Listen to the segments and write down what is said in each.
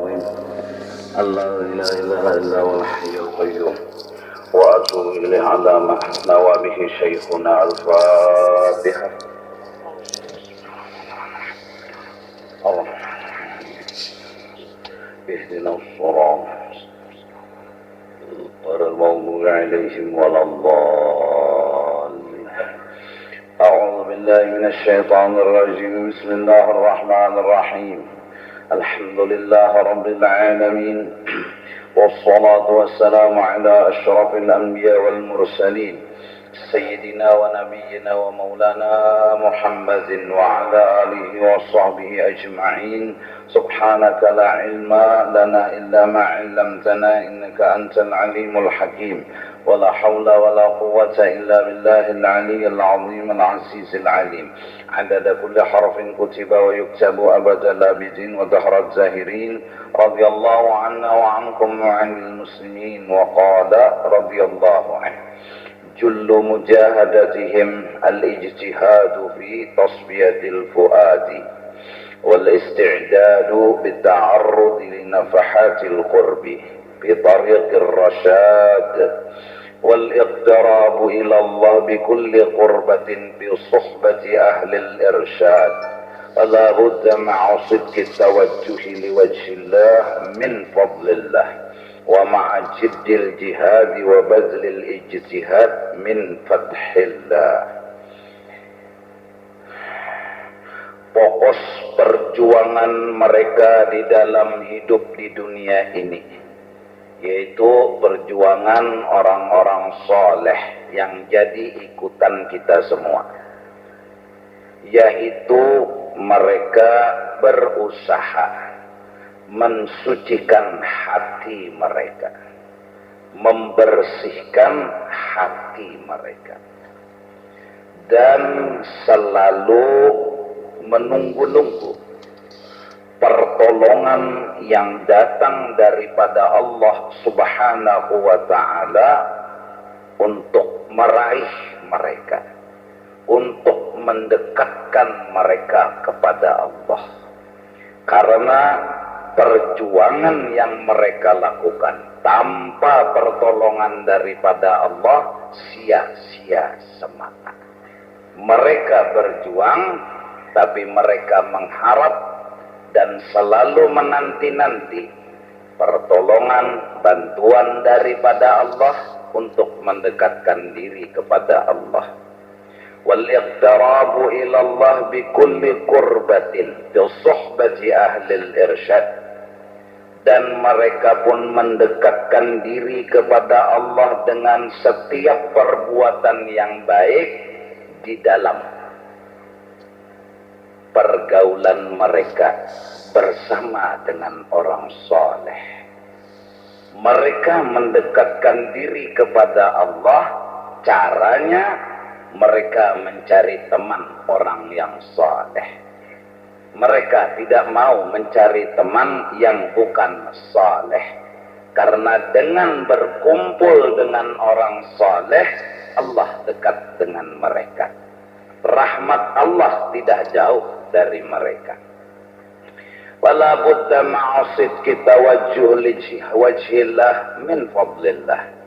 الله لا إله إلا هو الحي القيوم وأتوب إليه على ما نوى به شيخنا. الفاتحة. اهدنا الصراط غير المغضوب عليهم ولا الضالين. أعوذ بالله من الشيطان الرجيم. بسم الله الرحمن الرحيم. الحمد لله رب العالمين، والصلاة والسلام على أشرف الأنبياء والمرسلين سيدنا ونبينا ومولانا محمد وعلى آله وصحبه أجمعين. سبحانك لا علم لنا إلا ما علمتنا إنك أنت العليم الحكيم. ولا حول ولا قوة إلا بالله العلي العظيم العزيز العليم. عدد كل حرف كتب ويكتب أبد الآبدين ودهر الزاهرين. رضي الله عنا وعنكم وعن المسلمين. وقال رضي الله عنه: جل مجاهدتهم الاجتهاد في تصفية الفؤاد والاستعداد بالتعرض لنفحات القرب بطريق الرشاد والاقتراب إلى الله بكل قربة بصحبة أهل الإرشاد. ولا بد مع صدق التوجه لوجه الله من فضل الله، ومع جد الجهاد وبذل الاجتهاد من فتح الله. Pokok perjuangan mereka di dalam hidup di dunia ini, yaitu perjuangan orang-orang soleh yang jadi ikutan kita semua, yaitu mereka berusaha mensucikan hati mereka, membersihkan hati mereka, dan selalu menunggu-nunggu pertolongan yang datang daripada Allah Subhanahu wa ta'ala untuk meraih mereka, untuk mendekatkan mereka kepada Allah. Karena perjuangan yang mereka lakukan tanpa pertolongan daripada Allah sia-sia semata. Mereka berjuang, tapi mereka mengharap dan selalu menanti-nanti pertolongan, bantuan daripada Allah untuk mendekatkan diri kepada Allah. Wal iqtarabu ila Allah bi kulli qurbatin bi suhbati ahli al-irsyad. Dan mereka pun mendekatkan diri kepada Allah dengan setiap perbuatan yang baik di dalam pergaulan mereka bersama dengan orang soleh. Mereka mendekatkan diri kepada Allah, caranya mereka mencari teman orang yang soleh. Mereka tidak mau mencari teman yang bukan soleh, karena dengan berkumpul dengan orang soleh, Allah dekat dengan mereka. Rahmat Allah tidak jauh dari mereka. Wala budda ma'a sidqi tawajjuh wajhillah min fadlillah.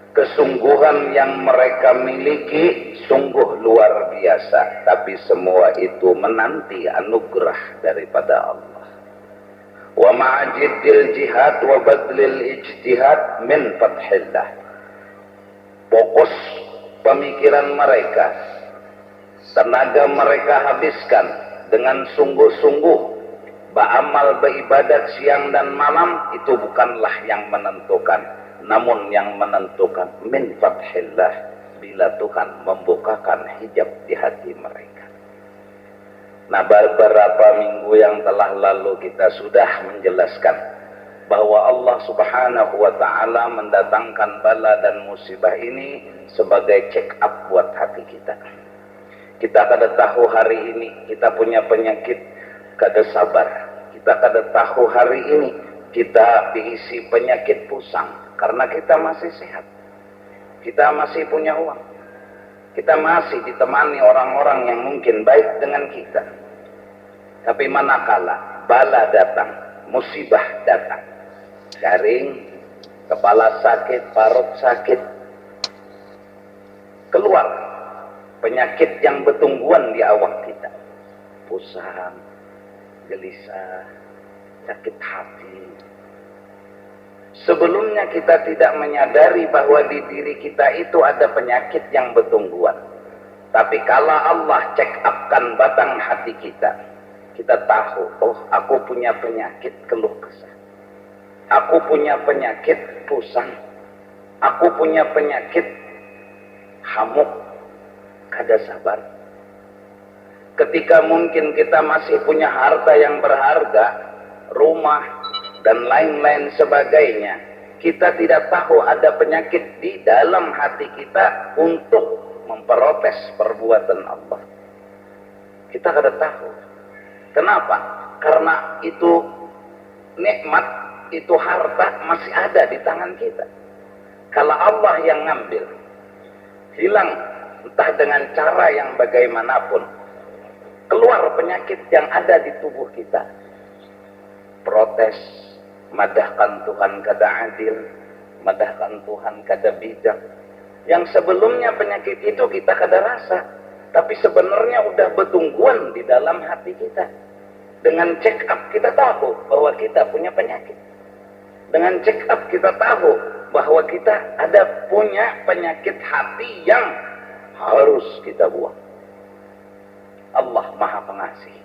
Kesungguhan yang mereka miliki sungguh luar biasa, tapi semua itu menanti anugerah daripada Allah. Wa ma'a jiddil jihad wa badlil ijtihad min fathillah. Fokus pemikiran mereka, tenaga mereka habiskan dengan sungguh-sungguh beramal beribadat siang dan malam, itu bukanlah yang menentukan, namun yang menentukan min fathillah, bila Tuhan membukakan hijab di hati mereka. Nah, beberapa minggu yang telah lalu kita sudah menjelaskan bahwa Allah Subhanahu wa ta'ala mendatangkan bala dan musibah ini sebagai check up buat hati kita. Kita kada tahu hari ini kita punya penyakit, kada sabar. Kita kada tahu hari ini kita diisi penyakit pusang, karena kita masih sehat. Kita masih punya uang. Kita masih ditemani orang-orang yang mungkin baik dengan kita. Tapi manakala bala datang, musibah datang. Garing, kepala sakit, parut sakit, keluar penyakit yang bertungguan di awak kita. Pusing, gelisah, sakit hati. Sebelumnya kita tidak menyadari bahwa di diri kita itu ada penyakit yang bertungguan. Tapi kalau Allah check upkan batang hati kita, kita tahu, oh aku punya penyakit keluh kesah. Aku punya penyakit pusing. Aku punya penyakit hamuk, kada sabar. Ketika mungkin kita masih punya harta yang berharga, rumah, dan lain-lain sebagainya, kita tidak tahu ada penyakit di dalam hati kita untuk memprotes perbuatan Allah. Kita kada tahu. Kenapa? Karena itu nikmat, itu harta masih ada di tangan kita. Kalau Allah yang ngambil, hilang entah dengan cara yang bagaimanapun, keluar penyakit yang ada di tubuh kita. Protes, madahkan Tuhan kada adil, madahkan Tuhan kada bijak. Yang sebelumnya penyakit itu kita kada rasa, tapi sebenarnya udah bertungguan di dalam hati kita. Dengan check up kita tahu bahwa kita punya penyakit. Dengan check up kita tahu bahwa kita ada punya penyakit hati yang harus kita buang. Allah Maha Pengasih,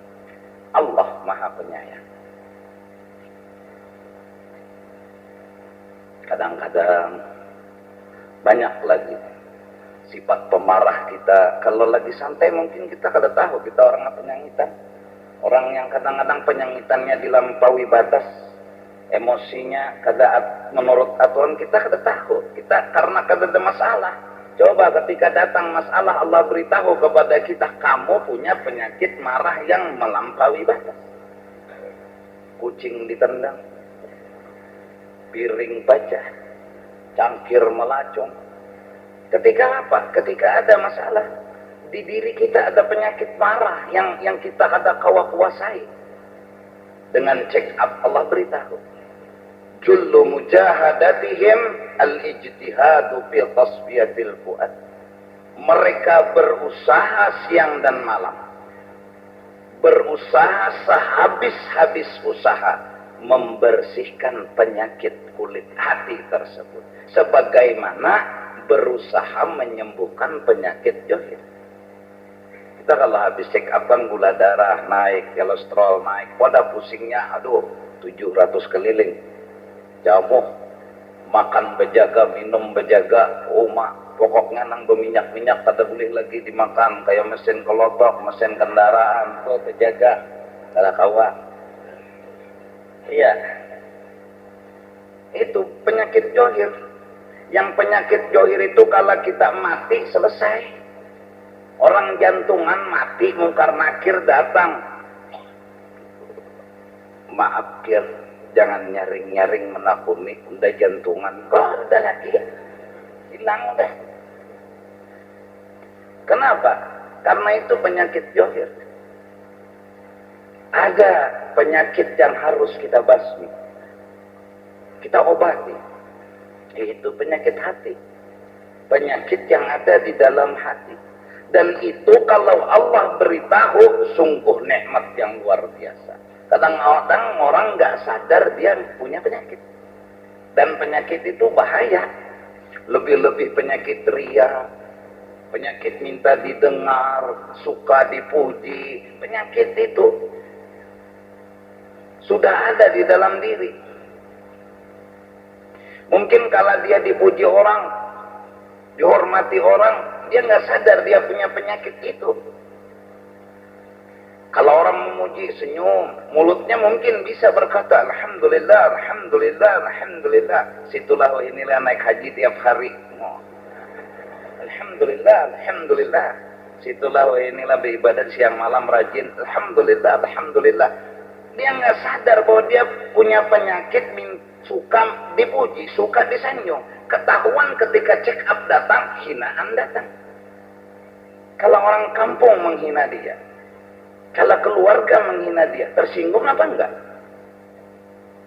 Allah Maha Penyayang. Kadang-kadang banyak lagi sifat pemarah kita. Kalau lagi santai mungkin kita kada tahu kita orang penyangitan. Orang yang kadang-kadang penyangitannya dilampaui batas, emosinya kada menurut aturan, kita kada tahu. Kita karena kada ada masalah. Coba ketika datang masalah, Allah beritahu kepada kita, kamu punya penyakit marah yang melampaui batas. Kucing ditendang, piring pecah, cangkir melacung. Ketika apa? Ketika ada masalah di diri kita, ada penyakit marah yang kita kada kawa kuasai. Dengan check up Allah beritahu, jullu mujahadatihim al-ijtihadu fi tasfiyatil fuad. Mereka berusaha siang dan malam, berusaha sehabis-habis usaha membersihkan penyakit kulit hati tersebut, sebagaimana berusaha menyembuhkan penyakit johir. Kita kalau habis check up kan gula darah naik, kolesterol naik, pada pusingnya aduh 700 keliling, jamuh, makan bejaga, minum bejaga, pokoknya nang berminyak-minyak kada boleh lagi dimakan, kayak mesin kelotok, mesin kendaraan, tuh bejaga, kada kawa. Iya, itu penyakit johir. Yang penyakit johir itu kalau kita mati selesai. Orang jantungan mati, mungkar nakir datang, maaf kir, jangan nyaring-nyaring menakuni, udah jantungan, udah lagi, hilang udah. Kenapa? Karena itu penyakit johir. Ada penyakit yang harus kita basmi, kita obati, yaitu penyakit hati, penyakit yang ada di dalam hati. Dan itu kalau Allah beritahu, sungguh nikmat yang luar biasa. Kadang-kadang orang nggak sadar dia punya penyakit, dan penyakit itu bahaya. Lebih-lebih penyakit ria, penyakit minta didengar, suka dipuji. Penyakit itu sudah ada di dalam diri. Mungkin kalau dia dipuji orang, dihormati orang, dia nggak sadar dia punya penyakit itu. Kalau orang memuji, senyum, mulutnya mungkin bisa berkata alhamdulillah, alhamdulillah, alhamdulillah. Situlah inilah naik haji tiap hari. Alhamdulillah, alhamdulillah. Situlah inilah beribadah siang malam rajin. Alhamdulillah, alhamdulillah. Dia nggak sadar bahwa dia punya penyakit suka dipuji, suka disanjung. Ketahuan ketika check up datang, hinaan datang. Kalau orang kampung menghina dia, kalau keluarga menghina dia, tersinggung apa enggak?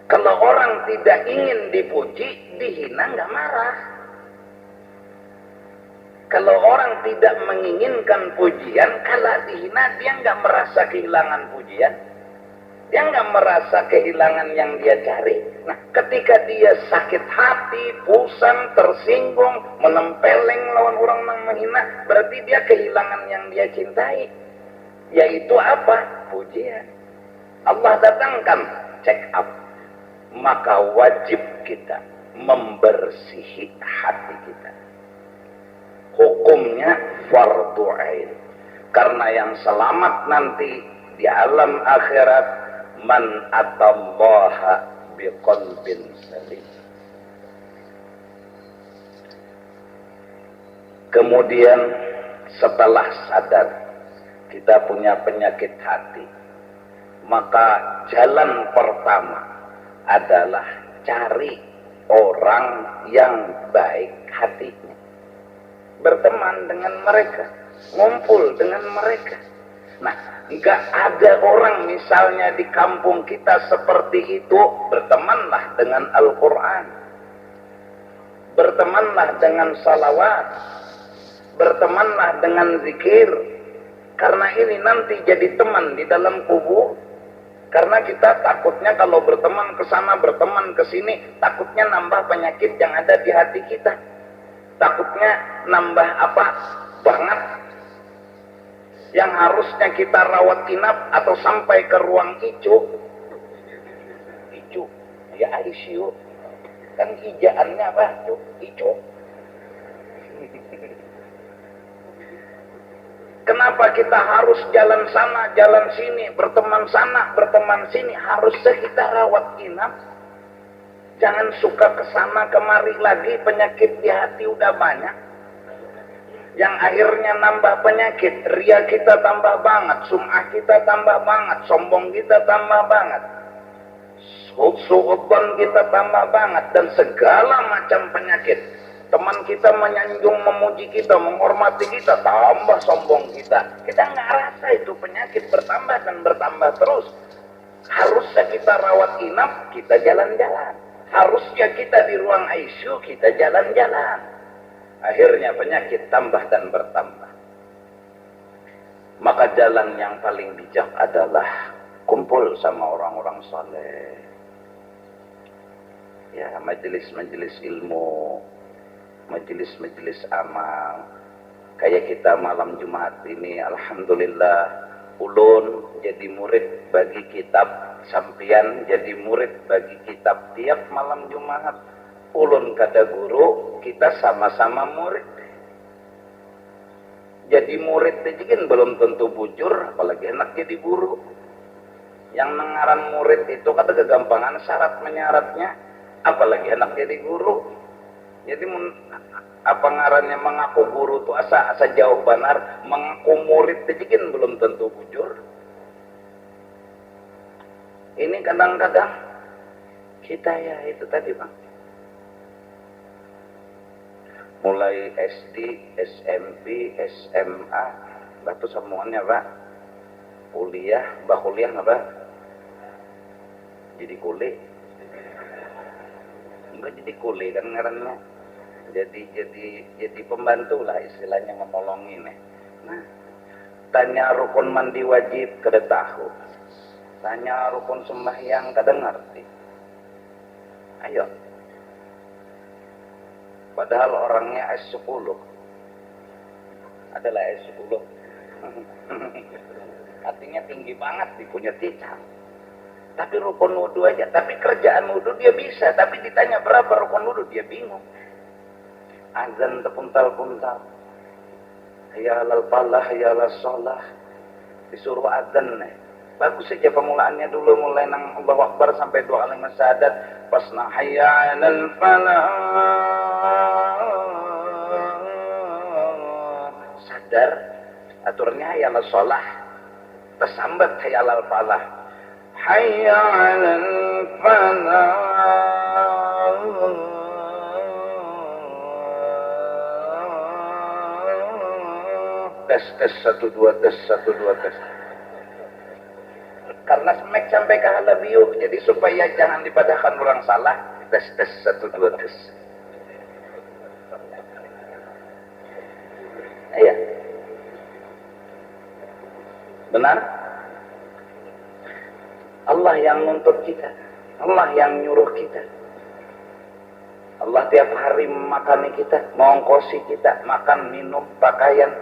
Kalau orang tidak ingin dipuji, dihina nggak marah. Kalau orang tidak menginginkan pujian, kalau dihina dia nggak merasa kehilangan pujian. Dia nggak merasa kehilangan yang dia cari. Nah, ketika dia sakit hati, pusing, tersinggung, menempeleng lawan orang yang menghina, berarti dia kehilangan yang dia cintai. Yaitu apa? Pujian. Allah datangkan check up. Maka wajib kita membersihi hati kita. Hukumnya fardu ain. Karena yang selamat nanti di alam akhirat man atallaha biqalbin salim. Kemudian setelah sadar kita punya penyakit hati, maka jalan pertama adalah cari orang yang baik hatinya. Berteman dengan mereka, ngumpul dengan mereka. Nah, nggak ada orang misalnya di kampung kita seperti itu, bertemanlah dengan Al-Quran, bertemanlah dengan salawat, bertemanlah dengan zikir, karena ini nanti jadi teman di dalam kubur. Karena kita takutnya kalau berteman ke sana, berteman ke sini, takutnya nambah penyakit yang ada di hati kita, takutnya nambah apa banget yang harusnya kita rawat inap atau sampai ke ruang ICU, ya ICU, kan ijaannya apa? ICU. Kenapa kita harus jalan sana, jalan sini, berteman sana, berteman sini? Harusnya kita rawat inap. Jangan suka kesana kemari lagi, penyakit di hati udah banyak. Yang akhirnya nambah penyakit, ria kita tambah banget, sum'ah kita tambah banget, sombong kita tambah banget, su'udzon kita tambah banget, dan segala macam penyakit. Teman kita menyanjung, memuji kita, menghormati kita, tambah sombong kita. Kita nggak rasa itu penyakit bertambah dan bertambah terus. Harusnya kita rawat inap, kita jalan-jalan. Harusnya kita di ruang ICU, kita jalan-jalan. Akhirnya penyakit tambah dan bertambah. Maka jalan yang paling bijak adalah kumpul sama orang-orang saleh. Ya, majelis-majelis ilmu, majelis-majelis amal. Kayak kita malam Jumat ini, alhamdulillah, ulun jadi murid bagi kitab, sampian jadi murid bagi kitab. Tiap malam Jumat ulun kada guru, kita sama-sama murid. Jadi murid itu kan belum tentu bujur, apalagi enak jadi guru. Yang nengaran murid itu kata kegampangan syarat menyaratnya, apalagi enak jadi guru. Jadi apa ngarannya mengaku guru itu asa jauh benar, mengaku murid itu kan belum tentu bujur. Ini kadang-kadang kita ya itu tadi Bang. Mulai SD, SMP, SMA, batu semuanya Pak. Kuliah, kuliah nggak Pak? Jadi kuli? Enggak jadi kuli kan ngarannya. Jadi pembantu lah istilahnya, menolongin. Nah, tanya rukun mandi wajib kada tahu. Tanya rukun sembahyang kada ngerti. Ayo. Padahal orangnya S10 adalah S10. Artinya tinggi banget, dipunya titel. Tapi rukun wudu aja, tapi kerjaan wudu dia bisa, tapi ditanya berapa rukun wudu dia bingung. Azan terpuntal-puntal. Ya lal falah, ya lal sholah. Disuruh azan nih. Bagus saja pemulaannya dulu, mulai nang Allahu Akbar sampai 2 kali syahadat. Pas nang hayya alal falah. Sadar aturannya hayya alal sholah. Tersambat hayya alal falah. Hayya alal falah. Tes 1 2 tes 1 2 tes. Karena smek sampai ke halabiu, jadi supaya jangan dipadahkan orang salah, tes 1 2 tes. Iya. Benar? Allah yang nuntut kita. Allah yang nyuruh kita. Allah tiap hari memakani kita, mengongkosi kita, makan, minum, pakaian,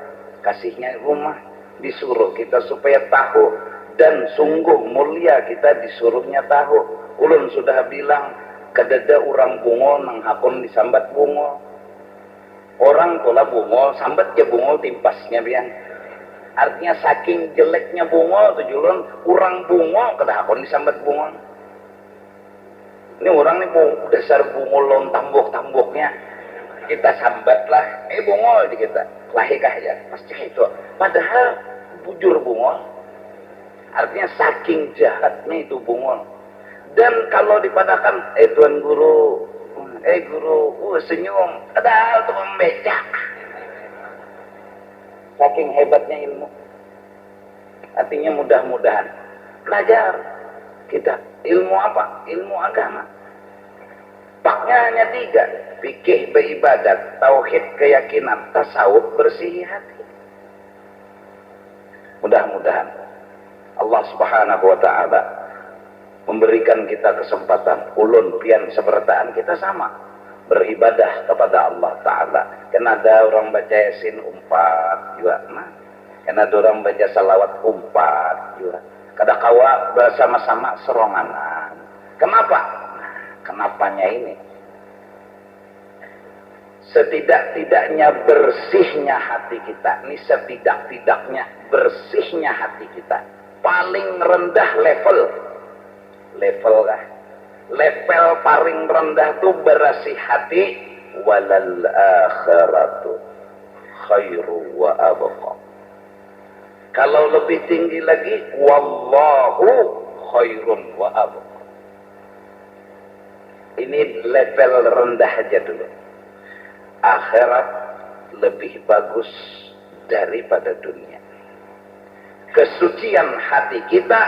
kasihnya rumah, disuruh kita supaya tahu, dan sungguh mulia kita disuruhnya tahu. Ulun sudah bilang, kadada orang bungo nang hakun disambat bungo. Orang tola bungo, sambat ya bungo timpasnya biang. Artinya saking jeleknya bungo tujulun, orang bungo kada hakun disambat bungo. Ini orang ini dasar bungo lon tambok-tamboknya. Kita sambatlah, bungo di kita. Lahikah ya, pasti itu. Padahal bujur bungo. Artinya saking jahatnya itu bungo. Dan kalau dipadahkan, tuan guru, guru, senyum, padahal itu membecak. Saking hebatnya ilmu. Artinya mudah-mudahan belajar kita. Ilmu apa? Ilmu agama. Paknya hanya 3. Fikih beribadat, tauhid keyakinan, tasawuf bersih hati. Mudah-mudahan Allah Subhanahu wa ta'ala memberikan kita kesempatan. Ulun pian sebertaan kita sama beribadah kepada Allah Ta'ala. Karena ada orang baca Yasin 4 juga. Karena ada orang baca salawat 4 juga. Kada kawa bersama-sama seronganan. Kenapa? Kenapanya ini? Setidak-tidaknya bersihnya hati kita. Ini setidak-tidaknya bersihnya hati kita. Paling rendah level kah? Level paling rendah tuh bersih hati. Walal akhiratu khairu wa abqa. Kalau lebih tinggi lagi, wallahu khairun wa abqa. Ini level rendah aja dulu. Akhirat lebih bagus daripada dunia. Kesucian hati kita,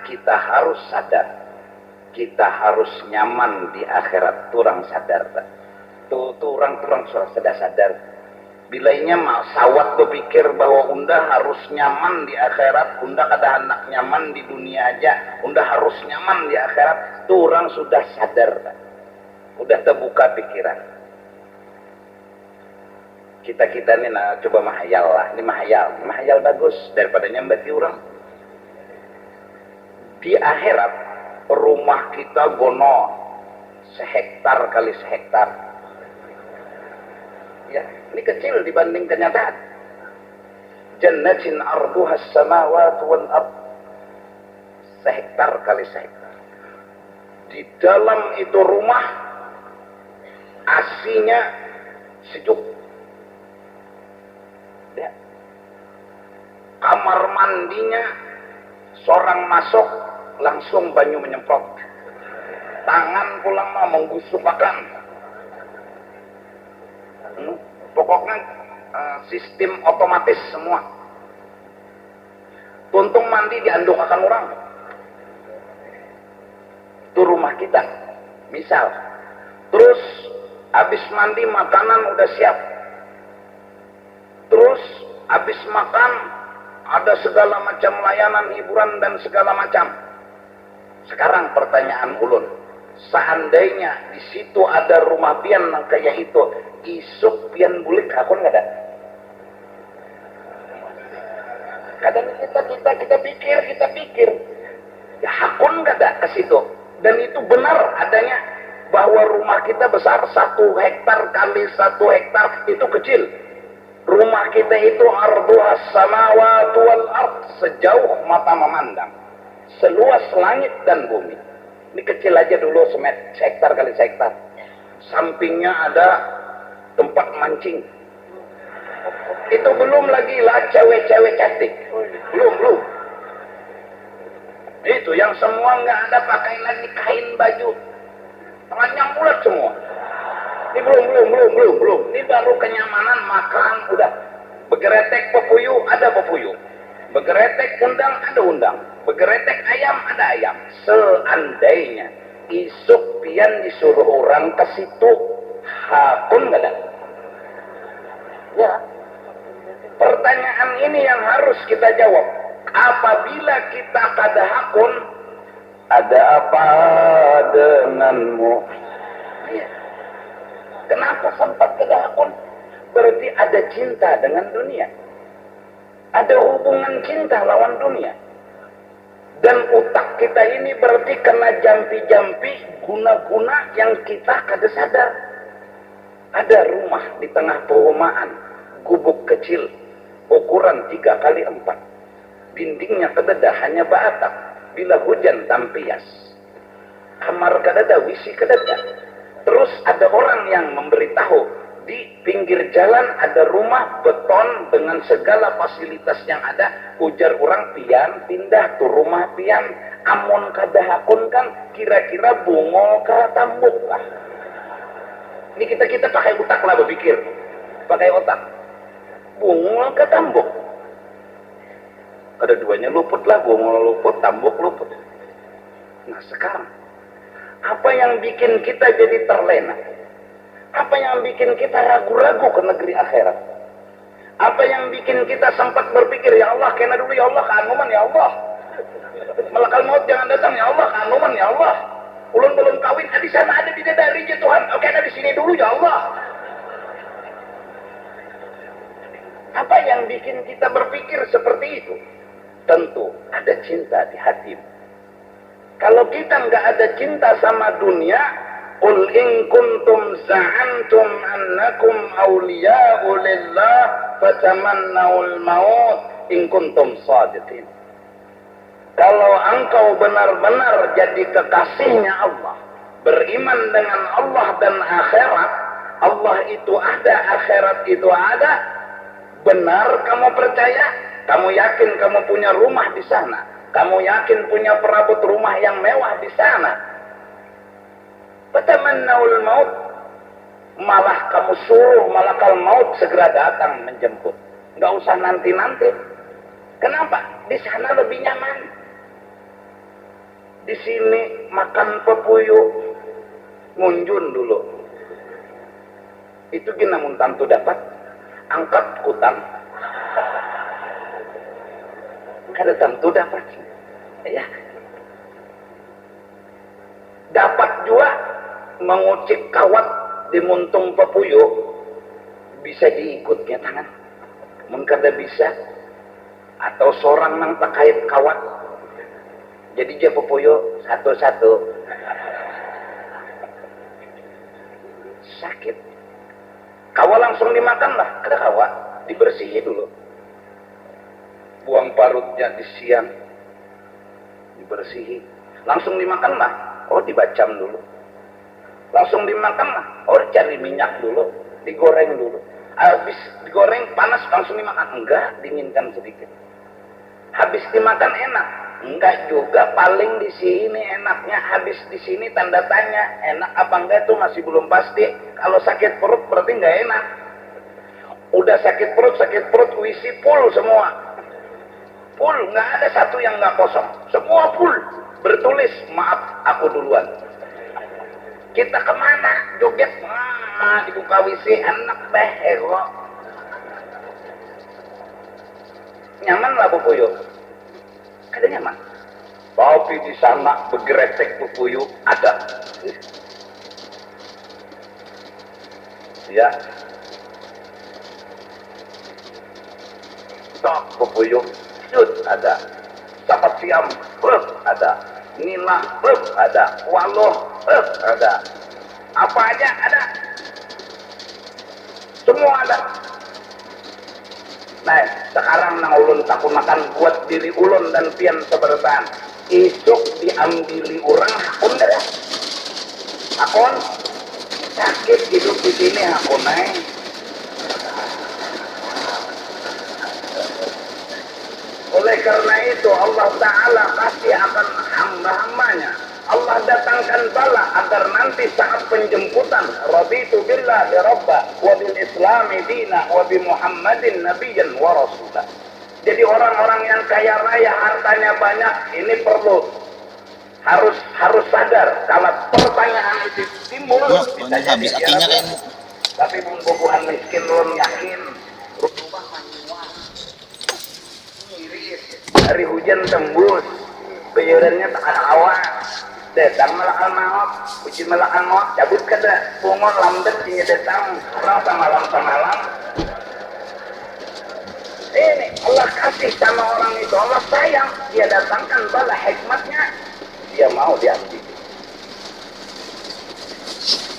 kita harus sadar. Kita harus nyaman di akhirat. Turang sadar. Turang sudah sadar. Bilainya sawat berpikir bahwa unda harus nyaman di akhirat, unda kada hendak nyaman di dunia aja, unda harus nyaman di akhirat. Itu orang sudah sadar, udah terbuka pikiran. Kita ini coba mahayal lah, ini mahayal bagus daripada nyambati orang. Di akhirat rumah kita gono 1 hektar kali 1 hektar. Ya, ini kecil dibanding kenyataan. Jannatin arduha as-samawati wal ard. 1 hektar kali 1 hektar. Di dalam itu rumah asinya sejuk. Ya. Kamar mandinya seorang masuk langsung banyu menyemprot. Tangan pulang mau menggusuk makan. Pokoknya sistem otomatis semua. Tuntung mandi diandung akan orang. Itu rumah kita. Misal. Terus habis mandi makanan udah siap. Terus habis makan ada segala macam layanan hiburan dan segala macam. Sekarang pertanyaan ulun. Seandainya di situ ada rumah pian yang kayak itu, isuk pian bulik hakun nggak ada? Kadang kita pikir, ya hakun nggak ada ke situ. Dan itu benar adanya bahwa rumah kita besar 1 hektar kali 1 hektar itu kecil. Rumah kita itu arduhas samawati wal ard, sejauh mata memandang, seluas langit dan bumi. Ini kecil aja dulu 1 hektar kali 1 hektar. Sampingnya ada tempat mancing. Itu belum lagi lah cewek-cewek cantik. Belum. Itu yang semua nggak ada pakai lagi kain baju. Tangannya bulat semua. Ini belum. Ini baru kenyamanan makan udah. Begeretek pepuyu ada pepuyu. Begeretek undang ada undang. Begeretek ayam ada ayam. Seandainya isuk pian disuruh orang ke situ, hakun gak ada? Ya. Pertanyaan ini yang harus kita jawab. Apabila kita kada hakun, ada apa denganmu? Ya. Kenapa sempat kada hakun? Berarti ada cinta dengan dunia. Ada hubungan cinta lawan dunia. Dan otak kita ini berarti kena jampi-jampi guna-guna yang kita kada sadar. Ada rumah di tengah perumahan, gubuk kecil, ukuran 3x4. Dindingnya kedada hanya baatap. Bila hujan tampias. Kamar kedada, wisi kedada. Terus ada orang yang memberitahu, di pinggir jalan ada rumah beton dengan segala fasilitas yang ada. Ujar orang, pian pindah tuh rumah pian. Amun kada hakun kan kira-kira bungol ke tambuk lah. Ini kita pakai otak lah berpikir. Pakai otak. Bungol ke tambuk. Ada duanya luput lah, bungol luput, tambuk luput. Nah sekarang, apa yang bikin kita jadi terlena? Apa yang bikin kita ragu-ragu ke negeri akhirat? Apa yang bikin kita sempat berpikir, ya Allah, kena dulu ya Allah, keanuman ya Allah. Malakal maut jangan datang ya Allah, keanuman ya Allah. Ulun belum kawin, di sana ada bidadari ya Tuhan. Oke, ada di sini dulu ya Allah. Apa yang bikin kita berpikir seperti itu? Tentu ada cinta di hatimu. Kalau kita nggak ada cinta sama dunia, qul in kuntum za'antum annakum awliya'u lillah fatamannawul maut in kuntum shadiqin. Kalau engkau benar-benar jadi kekasihnya Allah, beriman dengan Allah dan akhirat, Allah itu ada, akhirat itu ada, benar kamu percaya, kamu yakin kamu punya rumah di sana, kamu yakin punya perabot rumah yang mewah di sana, fatamannawul maut, malah kamu suruh malakal maut segera datang menjemput. Nggak usah nanti-nanti. Kenapa? Di sana lebih nyaman. Di sini makan pepuyuh, ngunjun dulu. Itu gina mun tantu dapat, angkat kutang. Kada tentu dapat. Ya. Dapat juga mengucik kawat di muntung pepuyuh, bisa diikutnya tangan. Mun kada bisa, atau seorang nang terkait kawat, jadi dia pepuyuh satu-satu. Sakit. Kawa langsung dimakan lah, kada kawa, dibersihi dulu. Buang parutnya di siang, dibersihi. Langsung dimakan lah, oh dibacam dulu. Langsung dimakan lah, oh cari minyak dulu, digoreng dulu. Habis digoreng panas langsung dimakan, enggak, dinginkan sedikit. Habis dimakan enak, enggak juga, paling di sini enaknya, habis di sini tanda tanya, enak apa enggak itu masih belum pasti. Kalau sakit perut berarti enggak enak. Udah sakit perut, wisi full semua. Full, nggak ada satu yang nggak kosong, semua full. Bertulis, maaf aku duluan. Kita kemana? Joget, dibuka WC, anak behero. Nyaman lah pupuyuh, kada nyaman. Tapi di sana begeretek pupuyuh ada. Ya, tak pupuyuh. Ada sapat siam, ada nina, ada waloh, ada apa aja ada, semua ada. Nah sekarang nang ulun takut makan buat diri ulun dan pian seberatan, isuk diambili orang hakun dah, hakun sakit hidup di sini hakun naik. Oleh karena itu Allah Ta'ala kasih akan hamba-hambanya. Allah datangkan bala agar nanti saat penjemputan, raditu billahi rabba wa bil islami dina wa bi Muhammadin nabiyyan wa rasulah. Jadi orang-orang yang kaya raya, hartanya banyak, ini perlu harus sadar kalau pertanyaan itu timbul bisa jadi kan. Tapi bubuhan miskin belum yakin rumah manual iris hari hujan tembus bayarannya tak ada awan datang malakal maut uji malakal maut cabut kada pungon lambat punya datang orang samalam ini Allah kasih sama orang itu, Allah sayang, dia datangkan bala hikmatnya, dia mau diambil.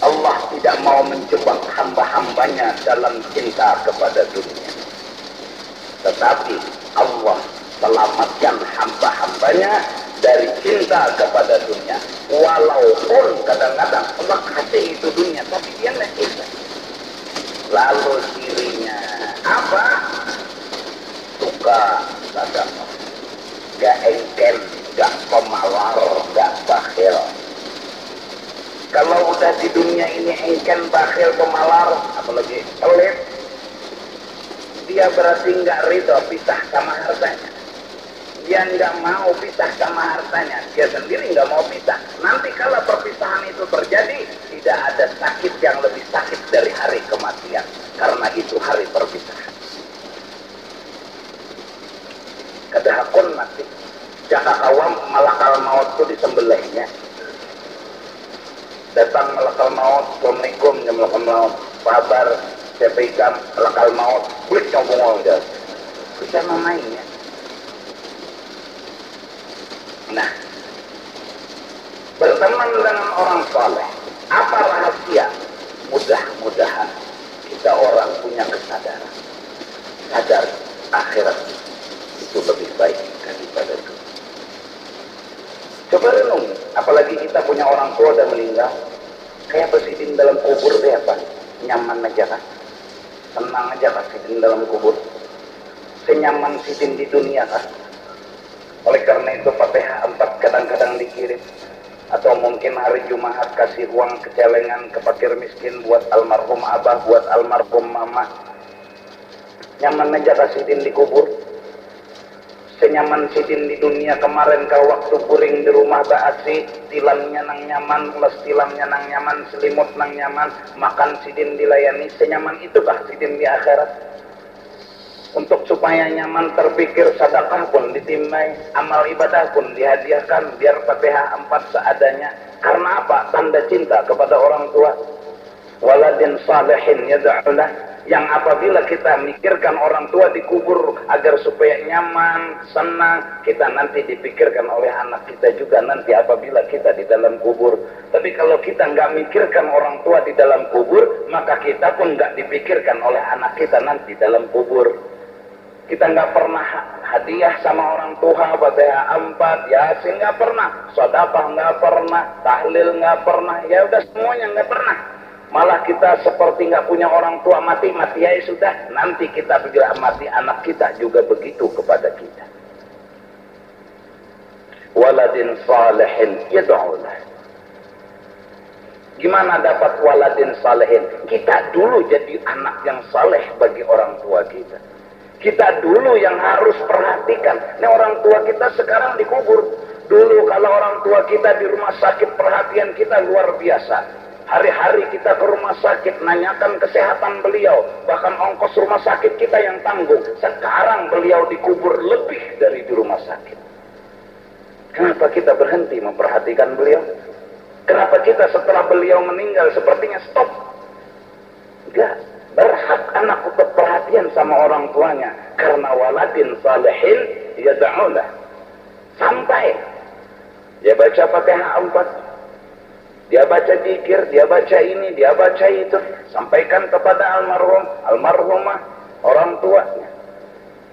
Allah tidak mau menjebak hamba-hambanya dalam cinta kepada dunia, tetapi Allah selamatkan hamba-hambanya dari cinta kepada dunia. Walaupun kadang-kadang Allah kasih itu dunia, tapi dia nggak cinta. Lalu dirinya apa? Suka sedekah, gak engkel, gak pemalar, gak bakhil. Kalau udah di dunia ini engkel, bakhil, pemalar, apalagi pelit, dia berarti nggak ridho pisah sama hartanya. Dia nggak mau pisah sama hartanya, dia sendiri nggak mau pisah. Nanti kalau perpisahan itu terjadi, tidak ada sakit yang lebih sakit dari hari kematian, karena itu hari perpisahan. Kedahakun mati jaka awam malakal maut itu disembelihnya datang malakal maut assalamualaikum ya malakal maut kabar saya pegang malakal maut bulik nyambung aja bisa mainnya. Nah, berteman dengan orang saleh apa rahasia? Mudah-mudahan kita orang punya kesadaran sadar akhirat itu lebih baik daripada itu. Coba renung, apalagi kita punya orang tua dan meninggal, kayak bersidin dalam kubur deh apa? Nyaman aja kan? Tenang aja kan sidin dalam kubur? Senyaman sidin di dunia kan? Oleh karena itu Fatihah 4 kadang-kadang dikirim, atau mungkin hari Jumat kasih uang kecelengan ke fakir miskin buat almarhum abah, buat almarhum mama. Nyaman aja kasidin di kubur. Senyaman sidin di dunia kemarin kau waktu puring di rumah baasi tilamnya nang nyaman, les tilamnya nang nyaman, selimut nang nyaman, makan sidin dilayani. Senyaman itukah sidin di akhirat? Untuk supaya nyaman terpikir sedekah pun ditimai, amal ibadah pun dihadiahkan, biar Fatihah 4 seadanya. Karena apa? Tanda cinta kepada orang tua. Waladin salihin yad'ulah, yang apabila kita mikirkan orang tua dikubur agar supaya nyaman, senang, kita nanti dipikirkan oleh anak kita juga nanti apabila kita di dalam kubur. Tapi kalau kita nggak mikirkan orang tua di dalam kubur, maka kita pun nggak dipikirkan oleh anak kita nanti dalam kubur. Kita nggak pernah hadiah sama orang tua, Fatihah 4, Yasin nggak pernah, sedekah nggak pernah, tahlil nggak pernah, ya udah semuanya nggak pernah. Malah kita seperti nggak punya orang tua, mati ya sudah. Nanti kita bila mati anak kita juga begitu kepada kita. Waladin salihin yad'ulah. Gimana dapat waladin salihin? Kita dulu jadi anak yang saleh bagi orang tua kita. Kita dulu yang harus perhatikan. Ini orang tua kita sekarang dikubur. Dulu kalau orang tua kita di rumah sakit, perhatian kita luar biasa. Hari-hari kita ke rumah sakit, nanyakan kesehatan beliau. Bahkan ongkos rumah sakit kita yang tanggung. Sekarang beliau dikubur lebih dari di rumah sakit. Kenapa kita berhenti memperhatikan beliau? Kenapa kita setelah beliau meninggal sepertinya stop? Enggak. Berhak anak untuk perhatian sama orang tuanya. Karena waladin salihin yad'ulah. Sampai dia baca Fatihah 4. Dia baca zikir, dia baca ini, dia baca itu. Sampaikan kepada almarhum, almarhumah, orang tuanya.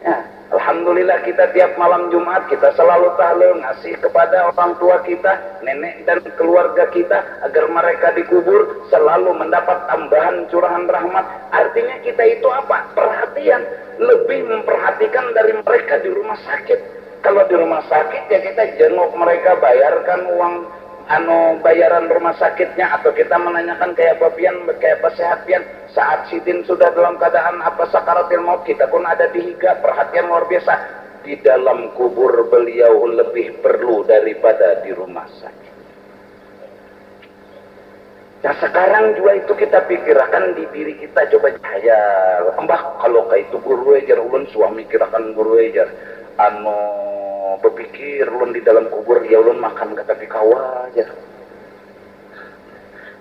Ya, alhamdulillah kita tiap malam Jumat kita selalu tahlil ngasih kepada orang tua kita, nenek dan keluarga kita agar mereka dikubur selalu mendapat tambahan curahan rahmat. Artinya kita itu apa? Perhatian, lebih memperhatikan dari mereka di rumah sakit. Kalau di rumah sakit ya kita jenguk mereka, bayarkan uang bayaran rumah sakitnya, atau kita menanyakan kayak bapian, kayak sehat pian saat sidin sudah dalam keadaan sakaratil maut, kita pun ada di higa. Perhatian luar biasa, di dalam kubur beliau lebih perlu daripada di rumah sakit. Nah sekarang juga itu kita pikirkan di diri kita, coba ya mbah kalau kayak itu guru ajar ulun suami kirakan guru ajar berpikir ulun di dalam kubur ya ulun makan ke tapi kawa aja,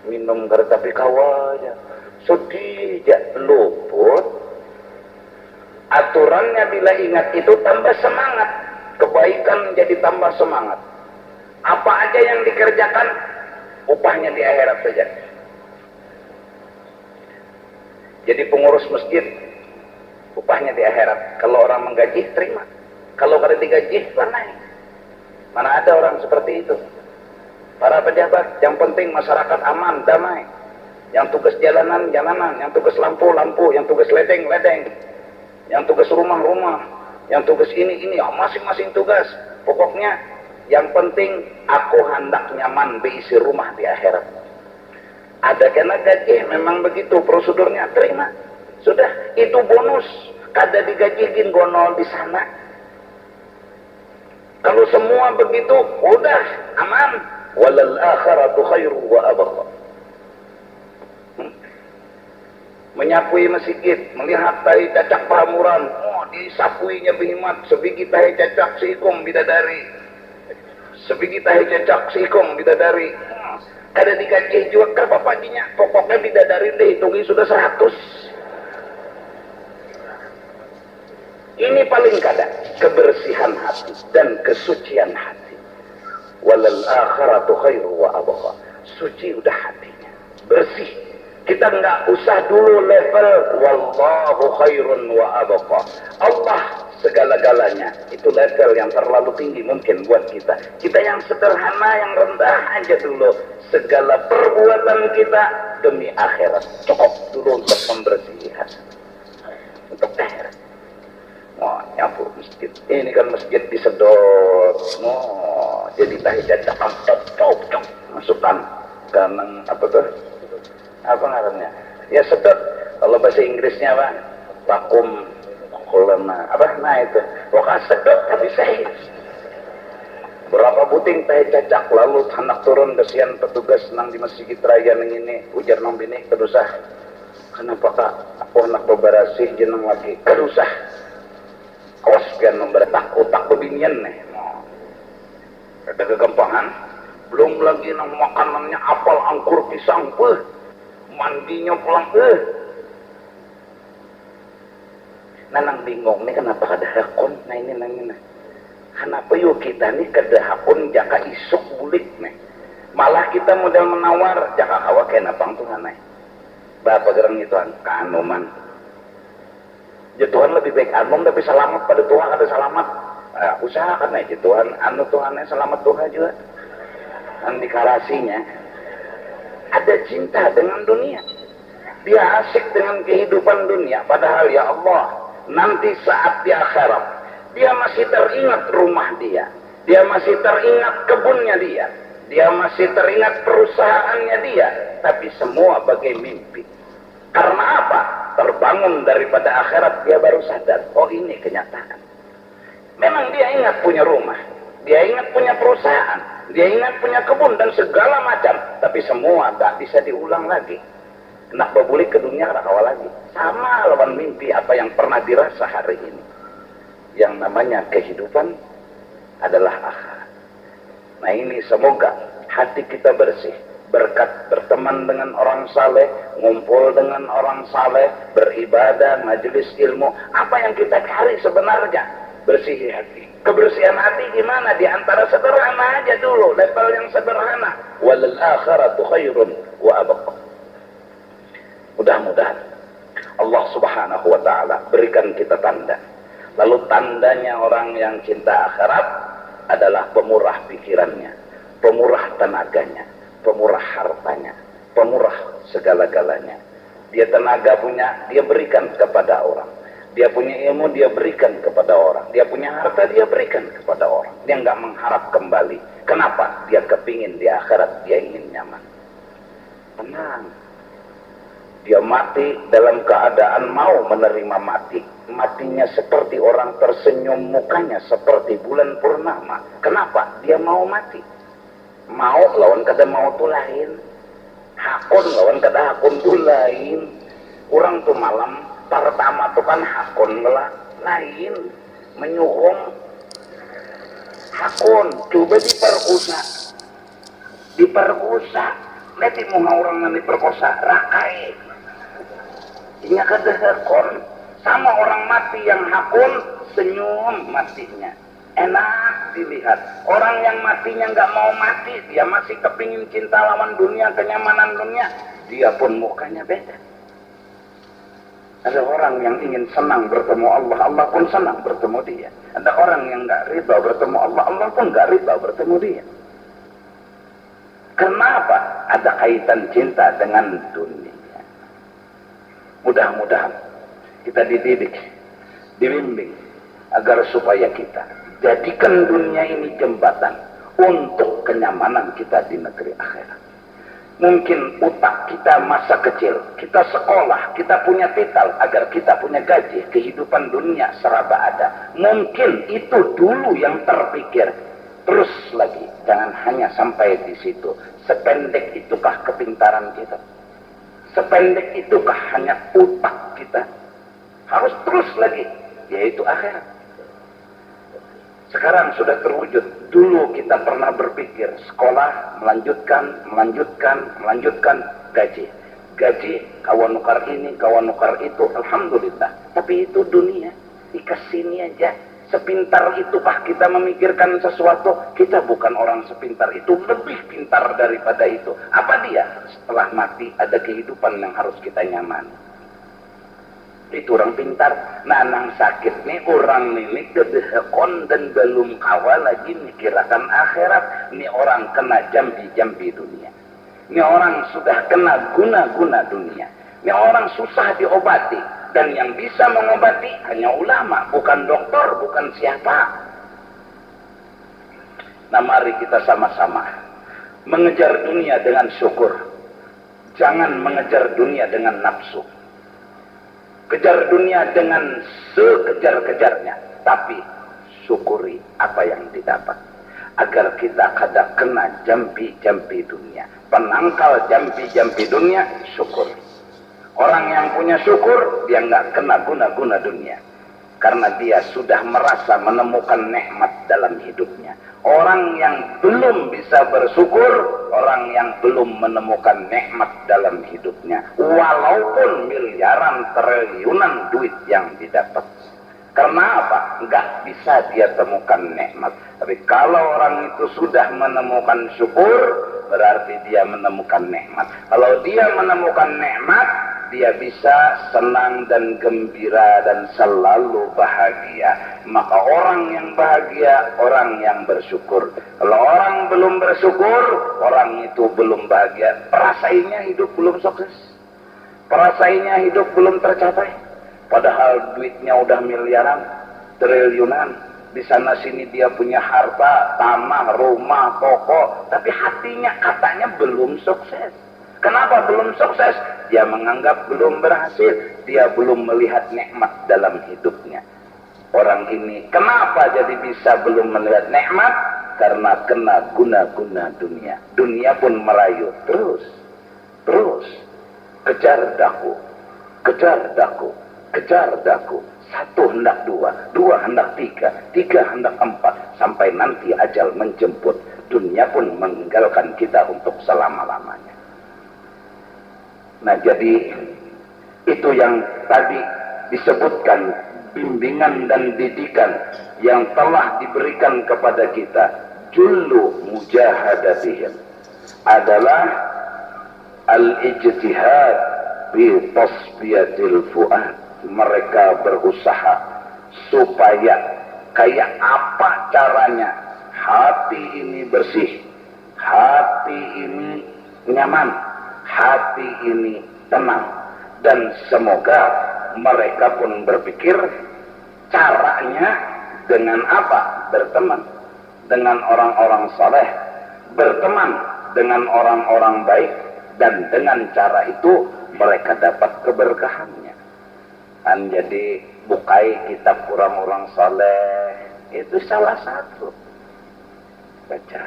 minum ke tapi kawa aja, sedih aja, luput. Aturannya bila ingat itu tambah semangat, kebaikan jadi tambah semangat. Apa aja yang dikerjakan upahnya di akhirat saja. Jadi pengurus masjid upahnya di akhirat. Kalau orang menggaji terima, kalau kada digaji naik. Mana ada orang seperti itu. Para pejabat yang penting masyarakat aman, damai. Yang tugas jalanan, jalanan. Yang tugas lampu, lampu. Yang tugas ledeng, ledeng. Yang tugas rumah, rumah. Yang tugas ini, masing-masing tugas. Pokoknya yang penting aku hendak nyaman beisi rumah di akhirat. Ada kena gaji, memang begitu prosedurnya, terima. Sudah, itu bonus. Kada digajiin gonol di sana. Kalau semua begitu, udah aman. Walal akhiratu khairu wa abqa. Menyapui masjid, melihat tahi cacak pahamuran, disapuinya bihimat, sebiji tahi cacak seikum bidadari. Sebiji tahi cacak seikum bidadari. Kada digaji juga ke bapakinya, pokoknya bidadari dihitungi sudah 100. Ini paling kada kebersihan hati dan kesucian hati. Walal akhiratu khairu wa abqa. Suci udah hatinya, bersih. Kita nggak usah dulu level wallahu khairun wa abqa. Allah segala-galanya. Itu level yang terlalu tinggi mungkin buat kita. Kita yang sederhana, yang rendah aja dulu. Segala perbuatan kita demi akhirat. Cukup dulu untuk membersihi hati. Untuk akhirat. Nyapu masjid. Ini kan masjid disedot. Jadi tahi jajak cok masukkan ke apa tuh? Apa ngarannya? Ya sedot. Kalau bahasa Inggrisnya apa? Vakum kolana. Apa? Nah itu. Pokoknya sedot tapi sahih. Berapa buting tahi cacak lalu anak turun kesian petugas nang di masjid raya nang ini ujar nang bini kedusah. Kenapa kak? Aku anak beberasih jeneng lagi kedusah. Awas pian memberetak otak bebinian nih. Ada kegampangan. Belum lagi nang makanannya apel, angkur, pisang, mandinya pulang, Nanang bingung nih kenapa kada hakon. Nah ini. Kenapa yuk kita nih kada hakon jaka isuk bulik nih. Malah kita modal menawar jaka kawa kena bang Tuhan nih. Bapak gerang itu kanuman. Ya Tuhan lebih baik anum tapi selamat pada Tuhan ada selamat. Usahakan aja Tuhan Tuhannya selamat Tuhan juga. Nanti karasinya ada cinta dengan dunia. Dia asik dengan kehidupan dunia. Padahal ya Allah, nanti saat di akhirat dia masih teringat rumah dia. Dia masih teringat kebunnya dia. Dia masih teringat perusahaannya dia. Tapi semua bagai mimpi. Karena apa? Terbangun daripada akhirat dia baru sadar, oh ini kenyataan. Memang dia ingat punya rumah, dia ingat punya perusahaan, dia ingat punya kebun dan segala macam, tapi semua tak bisa diulang lagi. Nak berbulik ke dunia rakawal lagi. Sama lawan mimpi apa yang pernah dirasa hari ini. Yang namanya kehidupan adalah akhirat. Nah ini semoga hati kita bersih. Berkat berteman dengan orang saleh, ngumpul dengan orang saleh, beribadah, majelis ilmu. Apa yang kita cari sebenarnya? Bersih hati. Kebersihan hati gimana? Di antara sederhana aja dulu, level yang sederhana. Walal akhiratu khairun wa abqa. Mudah-mudahan Allah Subhanahu wa taala berikan kita tanda. Lalu tandanya orang yang cinta akhirat adalah pemurah pikirannya, pemurah tenaganya, pemurah hartanya, pemurah segala-galanya. Dia tenaga punya, dia berikan kepada orang. Dia punya ilmu, dia berikan kepada orang. Dia punya harta, dia berikan kepada orang. Dia nggak mengharap kembali. Kenapa? Dia kepingin di akhirat, dia ingin nyaman. Tenang. Dia mati dalam keadaan mau menerima mati. Matinya seperti orang tersenyum, mukanya seperti bulan purnama. Kenapa? Dia mau mati. Mau lawan kada mau tuh lain. Hakun lawan kada hakun tuh lain. Orang tuh malam pertama tuh kan hakun lain. Menyuhung hakun. Coba diperkosa. Nanti mau orang yang diperkosa rakai. Ini kada hakun. Sama orang mati yang hakun, senyum matinya. Enak dilihat. Orang yang matinya nggak mau mati, dia masih kepingin cinta lawan dunia, kenyamanan dunia, dia pun mukanya beda. Ada orang yang ingin senang bertemu Allah, Allah pun senang bertemu dia. Ada orang yang nggak ridha bertemu Allah, Allah pun nggak ridha bertemu dia. Kenapa? Ada kaitan cinta dengan dunia. Mudah-mudahan kita dididik, dibimbing agar supaya kita jadikan dunia ini jembatan untuk kenyamanan kita di negeri akhirat. Mungkin utak kita masa kecil, kita sekolah, kita punya titel agar kita punya gaji, kehidupan dunia seraba ada. Mungkin itu dulu yang terpikir. Terus lagi, jangan hanya sampai di situ. Sependek itukah kepintaran kita? Sependek itukah hanya utak kita? Harus terus lagi, yaitu akhirat. Sekarang sudah terwujud. Dulu kita pernah berpikir sekolah, melanjutkan gaji. Gaji, kawan nukar ini, kawan nukar itu, alhamdulillah. Tapi itu dunia, dikasih ini aja. Sepintar itukah kita memikirkan sesuatu? Kita bukan orang sepintar itu, lebih pintar daripada itu. Apa dia? Setelah mati ada kehidupan yang harus kita nyaman. Itu orang pintar. Nah, nang sakit nih orang ini kedehekon dan belum kawal lagi mikirakan akhirat. Ini orang kena jambi-jambi dunia. Ini orang sudah kena guna-guna dunia. Ini orang susah diobati. Dan yang bisa mengobati hanya ulama, bukan dokter, bukan siapa. Nah, mari kita sama-sama mengejar dunia dengan syukur. Jangan mengejar dunia dengan nafsu. Kejar dunia dengan sekejar-kejarnya, tapi syukuri apa yang didapat. Agar kita kada kena jambi-jambi dunia. Penangkal jambi-jambi dunia, syukur. Orang yang punya syukur, dia nggak kena guna-guna dunia. Karena dia sudah merasa menemukan nikmat dalam hidupnya. Orang yang belum bisa bersyukur, orang yang belum menemukan nikmat dalam hidupnya. Walaupun miliaran, triliunan duit yang didapat. Karena apa? Nggak bisa dia temukan nikmat. Tapi kalau orang itu sudah menemukan syukur, berarti dia menemukan nikmat. Kalau dia menemukan nikmat, dia bisa senang dan gembira dan selalu bahagia. Maka orang yang bahagia, orang yang bersyukur. Kalau orang belum bersyukur, orang itu belum bahagia. Perasainya hidup belum sukses. Perasainya hidup belum tercapai. Padahal duitnya udah miliaran, triliunan. Di sana sini dia punya harta, tanah, rumah, toko. Tapi hatinya katanya belum sukses. Kenapa belum sukses? Dia menganggap belum berhasil. Dia belum melihat nikmat dalam hidupnya. Orang ini kenapa jadi bisa belum melihat nikmat? Karena kena guna-guna dunia. Dunia pun merayu terus. Kejar daku. Satu hendak dua, dua hendak tiga, tiga hendak empat. Sampai nanti ajal menjemput. Dunia pun meninggalkan kita untuk selama-lamanya. Nah, jadi itu yang tadi disebutkan, bimbingan dan didikan yang telah diberikan kepada kita. Jullu mujahadatihim adalah al-ijtihad bi tasbiyatil fuad. Mereka berusaha supaya kayak apa caranya hati ini bersih, hati ini nyaman, hati ini tenang. Dan semoga mereka pun berpikir caranya dengan apa? Berteman, dengan orang-orang saleh, berteman dengan orang-orang baik, dan dengan cara itu mereka dapat keberkahannya. Kan jadi bukai kitab orang-orang saleh itu salah satu. Baca,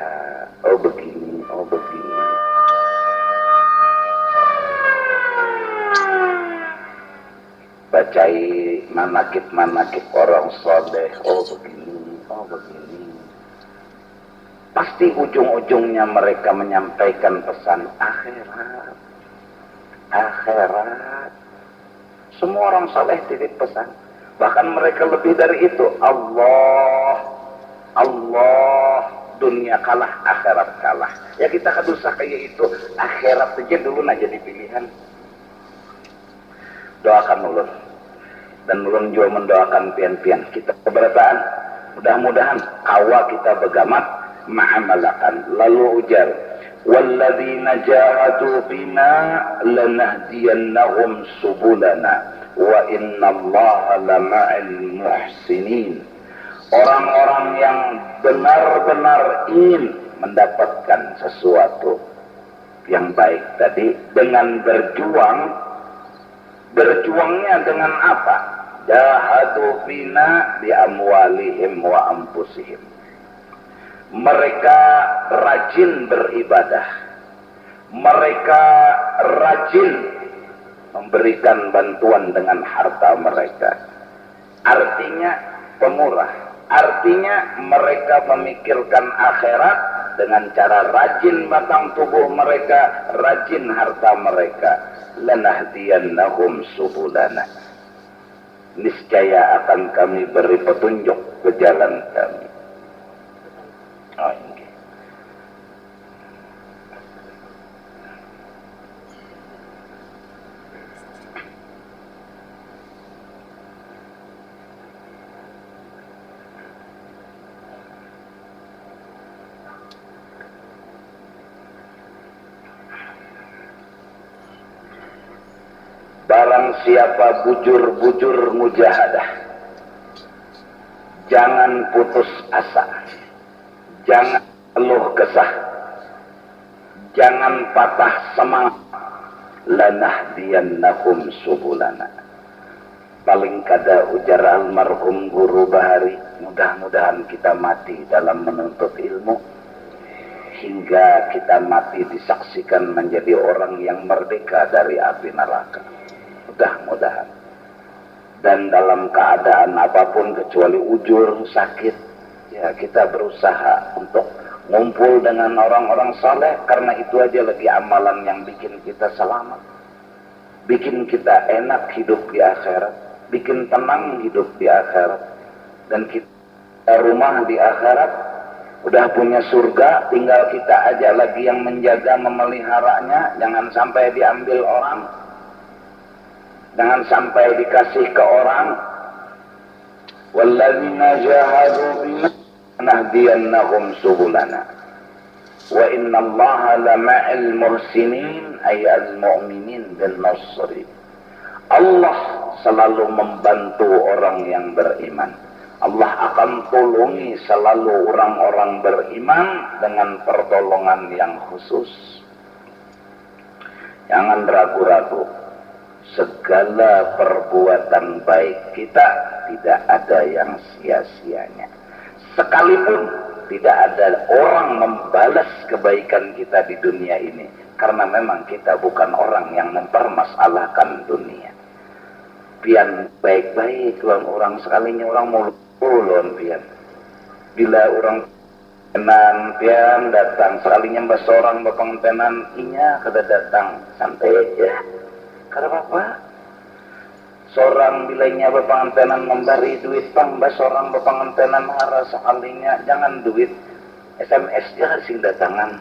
oh begini, oh begini. Bacai manakib-manakib orang saleh, oh begini, oh begini. Pasti ujung-ujungnya mereka menyampaikan pesan akhirat. Akhirat. Semua orang saleh titip pesan. Bahkan mereka lebih dari itu. Allah, dunia kalah, akhirat kalah. Ya kita kan usah kayak itu. Akhirat aja dulu aja jadi pilihan. Doakan ulun. Dan ulun juga mendoakan pian-pian kita keberatan. Mudah-mudahan kawa kita begamat ma'amalakan. Lalu ujar, walladzina jahadu bina lanahdiyannahum subulana wa innallaha lama'al muhsinin. Orang-orang yang benar-benar ingin mendapatkan sesuatu yang baik tadi dengan berjuangnya dengan apa? Jahadu bina bi amwalihim wa anfusihim. Mereka rajin beribadah. Mereka rajin memberikan bantuan dengan harta mereka. Artinya pemurah. Artinya mereka memikirkan akhirat dengan cara rajin batang tubuh mereka, rajin harta mereka. Lanahdiyannahum subulana. Niscaya akan kami beri petunjuk ke jalan kami. Oh, okay. Barang siapa bujur-bujur mujahadah, jangan putus asa, jangan keluh kesah, jangan patah semangat. Lanahdiyannahum subulana. Paling kada ujar almarhum Guru Bahari, mudah-mudahan kita mati dalam menuntut ilmu hingga kita mati disaksikan menjadi orang yang merdeka dari api neraka. Mudah-mudahan. Dan dalam keadaan apapun kecuali ujur sakit, ya kita berusaha untuk ngumpul dengan orang-orang saleh, karena itu aja lagi amalan yang bikin kita selamat, bikin kita enak hidup di akhirat, bikin tenang hidup di akhirat. Dan kita rumah di akhirat udah punya surga, tinggal kita aja lagi yang menjaga memeliharanya. Jangan sampai diambil orang, jangan sampai dikasih ke orang. Walladzina jahadu bina nahdiyannahum subulana wa innallaha lama'al muhsinin ay al-mu'minin bin nasri. Allah selalu membantu orang yang beriman. Allah akan tolongi selalu orang-orang beriman dengan pertolongan yang khusus. Jangan ragu-ragu. Segala perbuatan baik kita tidak ada yang sia-sianya. Sekalipun tidak ada orang membalas kebaikan kita di dunia ini, karena memang kita bukan orang yang mempermasalahkan dunia. Pian baik-baik orang sekalinya orang mulun pian. Bila orang tenan pian datang sekalinya mbak seorang bapangentenan inya kada datang, santai aja. Kada apa-apa. Seorang bilainya bapangentenan memberi duit pang, mbak seorang bapangentenan marah sekalinya jangan duit, SMS dia sing datangan.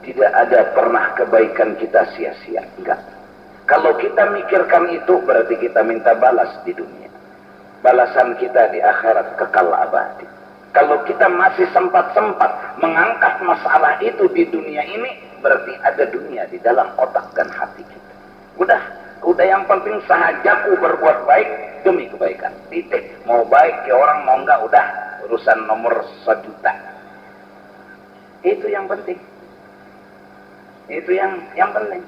Tidak ada pernah kebaikan kita sia-sia, enggak. Kalau kita mikirkan itu berarti kita minta balas di dunia. Balasan kita di akhirat kekal abadi. Kalau kita masih sempat-sempat mengangkat masalah itu di dunia ini, berarti ada dunia di dalam otak dan hati kita. Udah yang penting sahajaku berbuat baik demi kebaikan. Titik. Mau baik ke orang, mau enggak, udah keputusan nomor 1 juta. Itu yang penting. Itu yang penting.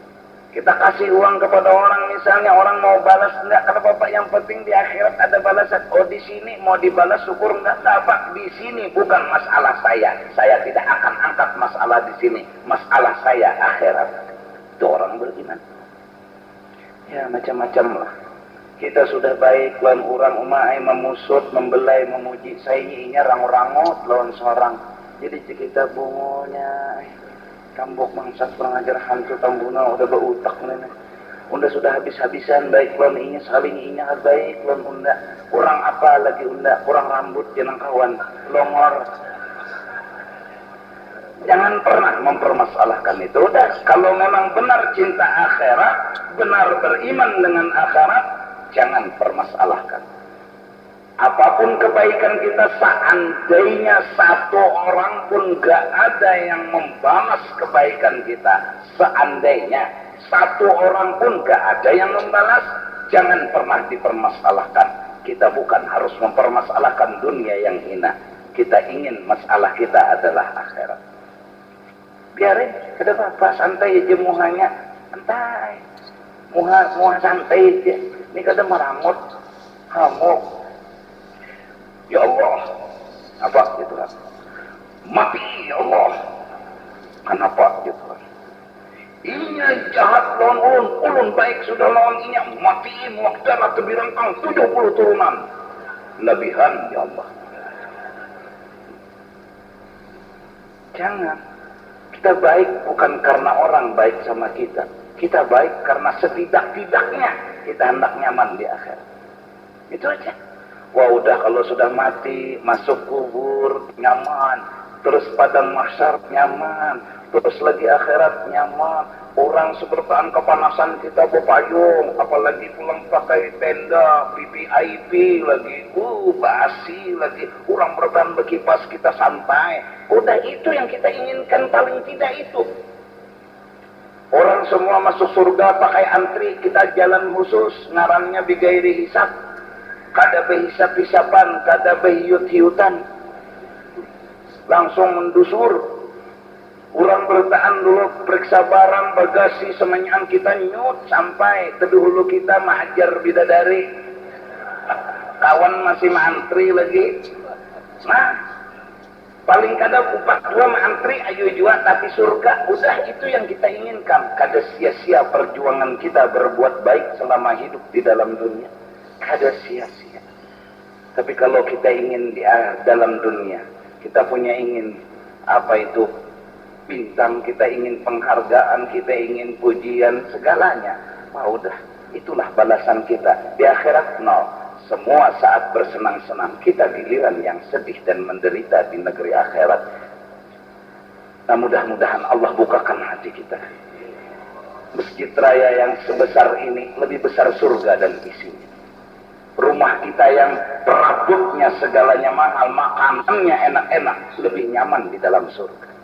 Kita kasih uang kepada orang, misalnya orang mau balas enggak, kata Bapak, yang penting di akhirat ada balasan. Oh, di sini mau dibalas syukur enggak, Pak, di sini bukan masalah saya. Saya tidak akan angkat masalah di sini. Masalah saya akhirat. Itu orang beriman. Ya, macam-macam lah. Kita sudah baik lawan orang umai memusut, membelai, memuji. Saya nyinya rangut-rangut lawan seorang. Jadi kita bungunya kambok bangsat kurang ajar hantu tambuna udah berutak nenek. Unda sudah habis-habisan baik lawan inya saling inya baik lawan unda. Kurang apa lagi unda? Kurang rambut jenang kawan. Longor. Jangan pernah mempermasalahkan itu. Udah, kalau memang benar cinta akhirat, benar beriman dengan akhirat, jangan permasalahkan. Apapun kebaikan kita, seandainya satu orang pun gak ada yang membalas kebaikan kita, seandainya satu orang pun gak ada yang membalas, jangan pernah dipermasalahkan. Kita bukan harus mempermasalahkan dunia yang hina. Kita ingin masalah kita adalah akhirat. Biarin, kada apa, santai aja muhanya, santai. Muha santai aja. Ini kada meramut, hamuk. Ya Allah, apa gitu kan? Mati ya Allah. Kenapa gitu kan? Inya jahat lawan ulun baik sudah lawan inya mati muakdalah kebirangkang 70 turunan. Lebihan ya Allah. Jangan. Kita baik bukan karena orang baik sama kita. Kita baik karena setidak-tidaknya kita hendak nyaman di akhirat. Itu aja. Wah, udah kalau sudah mati, masuk kubur, nyaman. Terus padang mahsyar, nyaman. Terus lagi akhirat, nyaman. Orang sebertaan kepanasan kita berpayung. Apalagi pulang pakai tenda, VIP lagi. Basi lagi. Orang bertahan berkipas, kita santai. Udah, itu yang kita inginkan, paling tidak itu. Orang semua masuk surga pakai antri, kita jalan khusus. Ngarannya bigairi hisab. Kada behisap-hisapan, kada behiyut-hiyutan. Langsung mendusur. Orang bertahan dulu, periksa barang, bagasi, semuanya kita nyut. Sampai terdahulu kita mahajar bidadari. Kawan masih mantri lagi. Nah, paling kada upak dua mantri, ayo jua, tapi surga. Udah, itu yang kita inginkan. Kada sia-sia perjuangan kita berbuat baik selama hidup di dalam dunia. Kada sia-sia. Tapi kalau kita ingin di dalam dunia, kita punya ingin apa itu bintang, kita ingin penghargaan, kita ingin pujian, segalanya. Udah, itulah balasan kita. Di akhirat, semua saat bersenang-senang, kita giliran yang sedih dan menderita di negeri akhirat. Nah, mudah-mudahan Allah bukakan hati kita. Masjid raya yang sebesar ini lebih besar surga dan isinya. Rumah kita yang perabotnya segalanya mahal, makanannya enak-enak, lebih nyaman di dalam surga.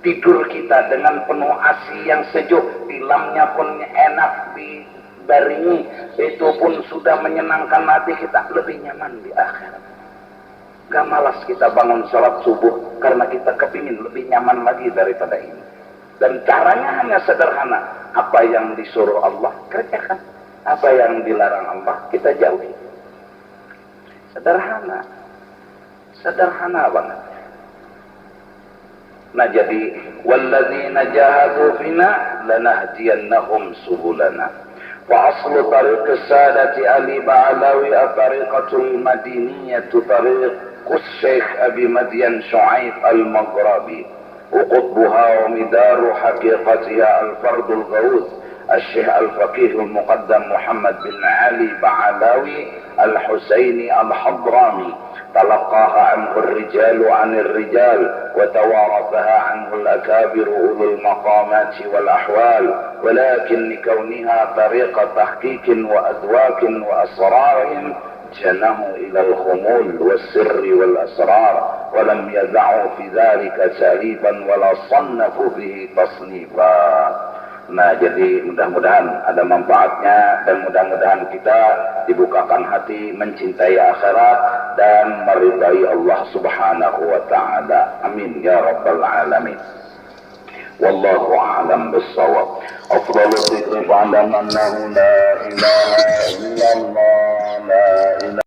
Tidur kita dengan penuh ASI yang sejuk, tilamnya pun enak dibaringi, itu pun sudah menyenangkan hati kita, lebih nyaman di akhirat. Gak malas kita bangun sholat subuh karena kita kepingin lebih nyaman lagi daripada ini. Dan caranya hanya sederhana, apa yang disuruh Allah kerjakan, apa yang dilarang Allah kita jauhi. Sederhana banget. Nah, jadi walladzina jahadu fina lanahdiyannahum subulana. Wa aslu tariq as-sadati Ali Ba'alawi at-tariqatul madiniyatu tariqus Syekh Abi Madyan Syu'aib al-Maghrabi. وقطبها ومدار حقيقتها الفرد الغوث الشيخ الفقيه المقدم محمد بن علي بعلاوي الحسيني الحضرامي تلقاها عنه الرجال عن الرجال وتوارثها عنه الأكابر أولو المقامات والأحوال ولكن لكونها طريقة تحقيق وأذواق وأسرار جنه إلى الخمول والسر والأسرار ولم يدعوا في ذلك تأليفا ولا صنفوا به تصنيفا Nah, jadi mudah-mudahan ada manfaatnya dan mudah-mudahan kita dibukakan hati mencintai akhirat dan meridai Allah Subhanahu wa taala. Amin ya rabbal alamin. Wallahu a'lam bissawab. Afdhalul dzikri fa'lam annahu la ilaha illallah la ilaha